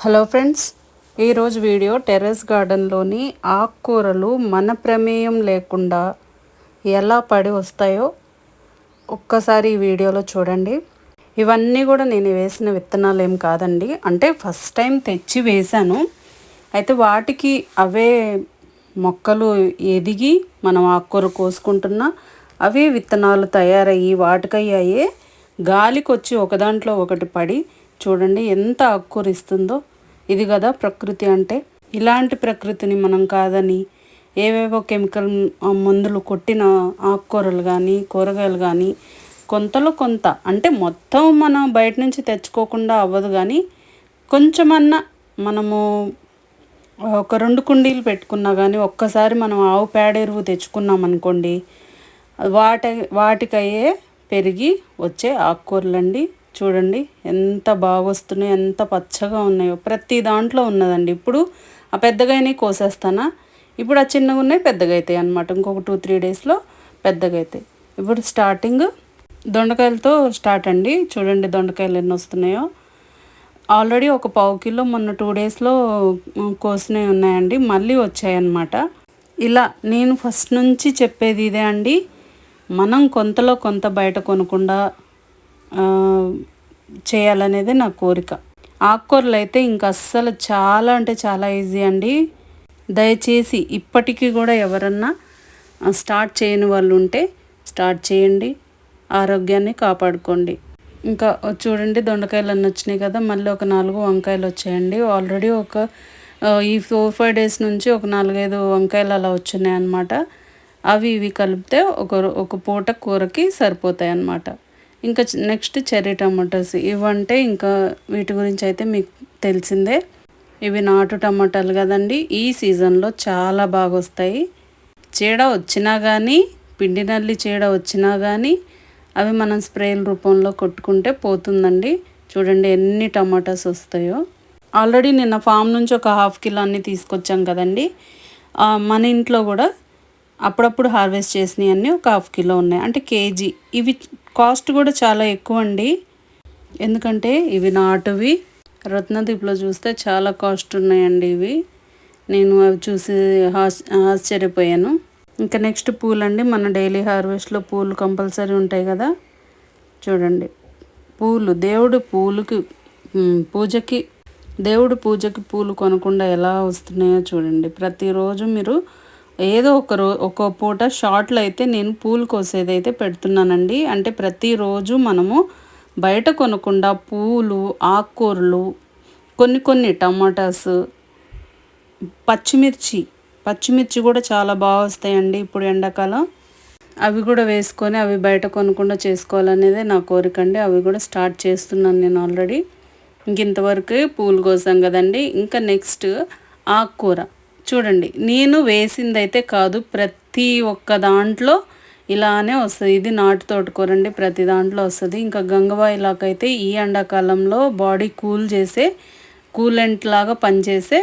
Hello friends, ఈరోజు video terrace గార్డెన్లోని ఆకుకూరలు మన ప్రమేయం లేకుండా ఎలా పడి వస్తాయో ఒక్కసారి ఈ వీడియోలో చూడండి. ఇవన్నీ కూడా నేను వేసిన విత్తనాలు ఏం కాదండి, అంటే ఫస్ట్ టైం తెచ్చి వేశాను. అయితే వాటికి అవే మొక్కలు ఎదిగి మనం ఆకుకూర కోసుకుంటున్నా అవే విత్తనాలు తయారయ్యి వాటికయ్యాయే గాలికి వచ్చి ఒకదాంట్లో ఒకటి పడి చూడండి ఎంత ఆకుకూర ఇస్తుందో. ఇది కదా ప్రకృతి అంటే. ఇలాంటి ప్రకృతిని మనం కాదని ఏవేవో కెమికల్ మందులు కొట్టిన ఆకుకూరలు కానీ కూరగాయలు కానీ కొంతలో కొంత, అంటే మొత్తం మనం బయట నుంచి తెచ్చుకోకుండా అవ్వదు, కానీ కొంచెమన్నా మనము ఒక 2 కుండీలు పెట్టుకున్నా కానీ ఒక్కసారి మనం ఆవు పేడ ఎరువు తెచ్చుకున్నాం అనుకోండి, వాటికయ్యే పెరిగి వచ్చే ఆకుకూరలండి. చూడండి ఎంత బాగా వస్తున్నాయో, ఎంత పచ్చగా ఉన్నాయో. ప్రతి దాంట్లో ఉన్నదండి. ఇప్పుడు ఆ పెద్దగానే కోసేస్తానా, ఇప్పుడు ఆ చిన్నగా ఉన్నాయి పెద్దగా అవుతాయి అన్నమాట. ఇంకొక 2-3 డేస్లో పెద్దగా అవుతాయి. ఇప్పుడు స్టార్టింగ్ దొండకాయలతో స్టార్ట్ అండి. చూడండి దొండకాయలు ఎన్ని వస్తున్నాయో. ఆల్రెడీ ఒక 1/2 కిలో మొన్న 2 డేస్లో కోసినవి ఉన్నాయండి, మళ్ళీ వచ్చాయన్నమాట. ఇలా నేను ఫస్ట్ నుంచి చెప్పేది ఇదే అండి, మనం కొంతలో కొంత బయట కొనకుండా చేయాలనేది నా కోరిక. ఆకుకూరలు అయితే ఇంకా అస్సలు చాలా అంటే చాలా ఈజీ అండి. దయచేసి ఇప్పటికీ కూడా ఎవరన్నా స్టార్ట్ చేయని వాళ్ళు ఉంటే స్టార్ట్ చేయండి, ఆరోగ్యాన్ని కాపాడుకోండి. ఇంకా చూడండి దొండకాయలు అన్నీ వచ్చినాయి కదా, మళ్ళీ ఒక 4 వంకాయలు వచ్చాయండి. ఆల్రెడీ ఈ 4-5 డేస్ నుంచి ఒక 4-5 వంకాయలు అలా వచ్చినాయి అన్నమాట. అవి ఇవి కలిపితే ఒక పూట కూరకి సరిపోతాయి అన్నమాట. ఇంకా నెక్స్ట్ చెర్రీ టమాటాస్. ఇవంటే ఇంకా వీటి గురించి అయితే మీకు తెలిసిందే. ఇవి నాటు టమాటాలు కదండి, ఈ సీజన్లో చాలా బాగా వస్తాయి. చీడ వచ్చినా కానీ, పిండి నల్లి చీడ వచ్చినా కానీ అవి మనం స్ప్రేల రూపంలో కొట్టుకుంటే పోతుందండి. చూడండి ఎన్ని టమాటాస్ వస్తాయో. ఆల్రెడీ నిన్న ఫామ్ నుంచి ఒక 1/2 కిలో అన్నీ తీసుకొచ్చాం కదండి. మన ఇంట్లో కూడా అప్పుడప్పుడు హార్వెస్ట్ చేసినవి అన్నీ ఒక 1/2 కిలో ఉన్నాయి, అంటే కేజీ. ఇవి కాస్ట్ కూడా చాలా ఎక్కువ అండి, ఎందుకంటే ఇవి నాటువి. రత్నదీప్లో చూస్తే చాలా కాస్ట్ ఉన్నాయండి ఇవి. నేను అవి చూసి ఆశ్చర్యపోయాను. ఇంకా నెక్స్ట్ పూలండి. మన డైలీ హార్వెస్ట్లో పూలు కంపల్సరీ ఉంటాయి కదా. చూడండి పూలు, దేవుడి పూజకి పూలు కొనకుండా ఎలా వస్తున్నాయో చూడండి. ప్రతిరోజు మీరు ఏదో ఒక పూట షార్ట్లో అయితే నేను పూలు కోసేదైతే పెడుతున్నానండి. అంటే ప్రతిరోజు మనము బయట కొనకుండా పూలు, ఆకుకూరలు, కొన్ని టమాటాస్, పచ్చిమిర్చి కూడా చాలా బాగా వస్తాయండి ఇప్పుడు ఎండాకాలం. అవి కూడా వేసుకొని అవి బయట కొనకుండా చేసుకోవాలనేదే నా కోరిక అండి. అవి కూడా స్టార్ట్ చేస్తున్నాను నేను ఆల్రెడీ. ఇంతవరకు పూలు కోసాం కదండి. ఇంకా నెక్స్ట్ ఆకుకూర. చూడండి నేను వేసిందైతే కాదు, ప్రతి ఒక్క దాంట్లో ఇలానే వస్తుంది. ఇది నాటు తోటకూర అండి, ప్రతి దాంట్లో వస్తుంది. ఇంకా గంగవాయిలాకైతే ఈ ఎండాకాలంలో బాడీ కూలెంట్ లాగా పనిచేసే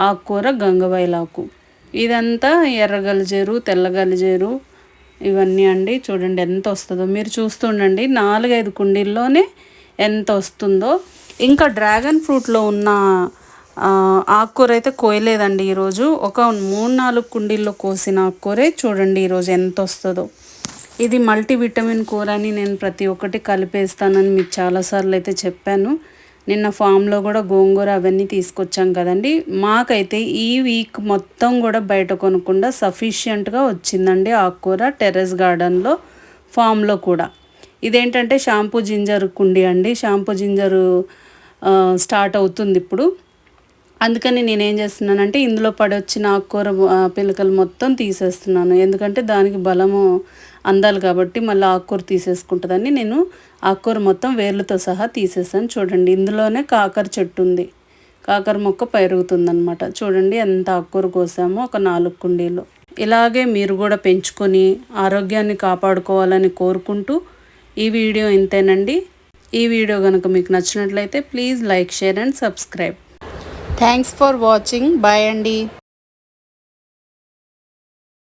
ఆకుకూర గంగవాయిలాకు. ఇదంతా ఎర్రగలిజేరు, తెల్లగలిజేరు ఇవన్నీ అండి. చూడండి ఎంత వస్తుందో మీరు చూస్తుండండి. 4-5 కుండీల్లోనే ఎంత వస్తుందో. ఇంకా డ్రాగన్ ఫ్రూట్లో ఉన్న ఆకుకూర అయితే కోయలేదండి ఈరోజు. ఒక 3-4 కుండీల్లో కోసిన ఆకుకూరే చూడండి ఈరోజు ఎంత వస్తుందో. ఇది మల్టీవిటమిన్ కూర అని నేను ప్రతి ఒక్కటి కలిపేస్తానని మీకు చాలాసార్లు అయితే చెప్పాను. నిన్న ఫామ్లో కూడా గోంగూర అవన్నీ తీసుకొచ్చాం కదండి. మాకైతే ఈ వీక్ మొత్తం కూడా బయట కొనకుండా సఫిషియెంట్గా వచ్చిందండి ఆకుకూర టెర్రస్ గార్డెన్లో, ఫామ్లో కూడా. ఇదేంటంటే షాంపూ జింజర్ కుండీ అండి. షాంపూ జింజరు స్టార్ట్ అవుతుంది ఇప్పుడు. అందుకని నేనేం చేస్తున్నానంటే ఇందులో పడొచ్చిన ఆకుకూర పిలకలు మొత్తం తీసేస్తున్నాను. ఎందుకంటే దానికి బలము అందాలి కాబట్టి మళ్ళీ ఆకుకూర తీసేసుకుంటుందని నేను ఆకుకూర మొత్తం వేర్లతో సహా తీసేసాను. చూడండి ఇందులోనే కాకర చెట్టు ఉంది, కాకర మొక్క పెరుగుతుందనమాట. చూడండి ఎంత ఆకుకూర కోసామో ఒక 4 కుండీలు. ఇలాగే మీరు కూడా పెంచుకొని ఆరోగ్యాన్ని కాపాడుకోవాలని కోరుకుంటూ ఈ వీడియో ఇంతేనండి. ఈ వీడియో కనుక మీకు నచ్చినట్లయితే please like, share and subscribe. Thanks for watching. Bye అండి.